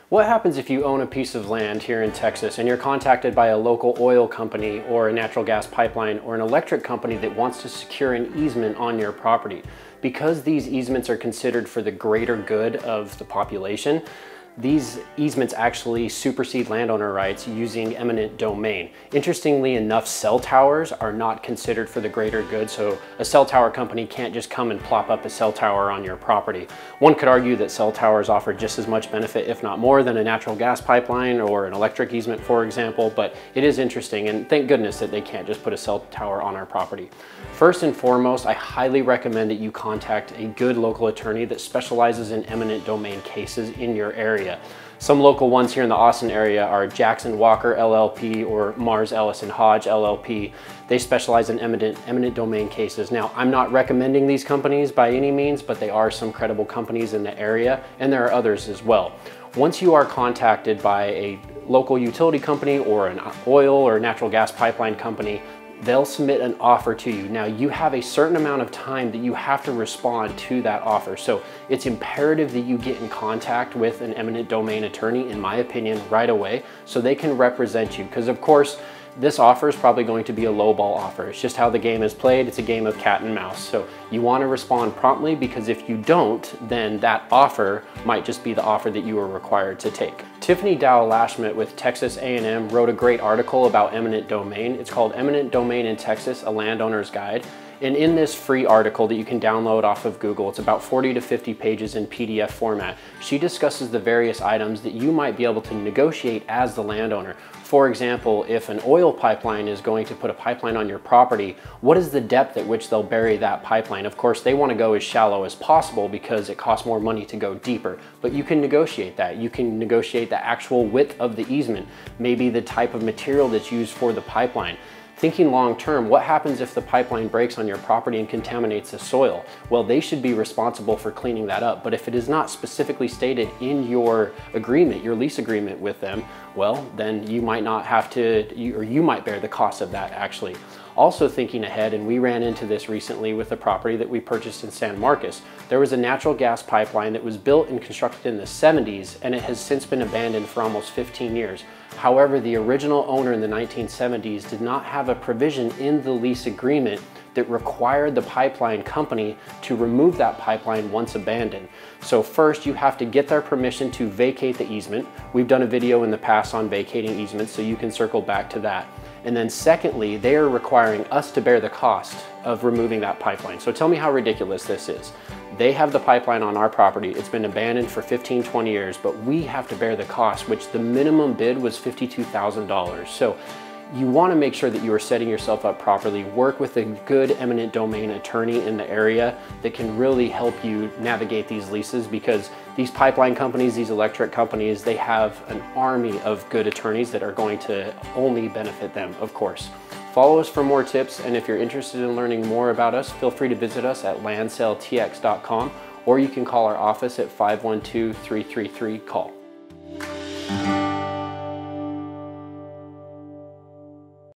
What happens if you own a piece of land here in Texas and you're contacted by a local oil company or a natural gas pipeline or an electric company that wants to secure an easement on your property? Because these easements are considered for the greater good of the population, these easements actually supersede landowner rights using eminent domain. Interestingly enough, cell towers are not considered for the greater good, so a cell tower company can't just come and plop up a cell tower on your property. One could argue that cell towers offer just as much benefit, if not more, than a natural gas pipeline or an electric easement, for example, but it is interesting, and thank goodness that they can't just put a cell tower on our property. First and foremost, I highly recommend that you contact a good local attorney that specializes in eminent domain cases in your area. Some local ones here in the Austin area are Jackson Walker LLP or Mars Ellis and Hodge LLP. They specialize in eminent domain cases. Now, I'm not recommending these companies by any means, but they are some credible companies in the area, and there are others as well. Once you are contacted by a local utility company or an oil or natural gas pipeline company, they'll submit an offer to you. Now, you have a certain amount of time that you have to respond to that offer. So it's imperative that you get in contact with an eminent domain attorney, in my opinion, right away, so they can represent you. Because of course, this offer is probably going to be a lowball offer. It's just how the game is played. It's a game of cat and mouse. So you want to respond promptly, because if you don't, then that offer might just be the offer that you are required to take. Tiffany Dow-Lashmet with Texas A&M wrote a great article about eminent domain. It's called Eminent Domain in Texas, a Landowner's Guide. And in this free article that you can download off of Google, it's about 40 to 50 pages in PDF format. She discusses the various items that you might be able to negotiate as the landowner. For example, if an oil pipeline is going to put a pipeline on your property, what is the depth at which they'll bury that pipeline? Of course, they want to go as shallow as possible because it costs more money to go deeper, but you can negotiate that. You can negotiate the actual width of the easement, maybe the type of material that's used for the pipeline. Thinking long term, what happens if the pipeline breaks on your property and contaminates the soil? Well, they should be responsible for cleaning that up. But if it is not specifically stated in your agreement, your lease agreement with them, well, then you might not have to, or you might bear the cost of that actually. Also thinking ahead, and we ran into this recently with a property that we purchased in San Marcos. There was a natural gas pipeline that was built and constructed in the 70s, and it has since been abandoned for almost 15 years. However, the original owner in the 1970s did not have a provision in the lease agreement that required the pipeline company to remove that pipeline once abandoned. So first, you have to get their permission to vacate the easement. We've done a video in the past on vacating easements, so you can circle back to that. And then secondly, they are requiring us to bear the cost of removing that pipeline. So tell me how ridiculous this is. They have the pipeline on our property. It's been abandoned for 15, 20 years, but we have to bear the cost, which the minimum bid was $52,000. So you want to make sure that you are setting yourself up properly. Work with a good eminent domain attorney in the area that can really help you navigate these leases, because these pipeline companies, these electric companies, they have an army of good attorneys that are going to only benefit them, of course. Follow us for more tips, and if you're interested in learning more about us, feel free to visit us at landsaletx.com, or you can call our office at 512-333-CALL.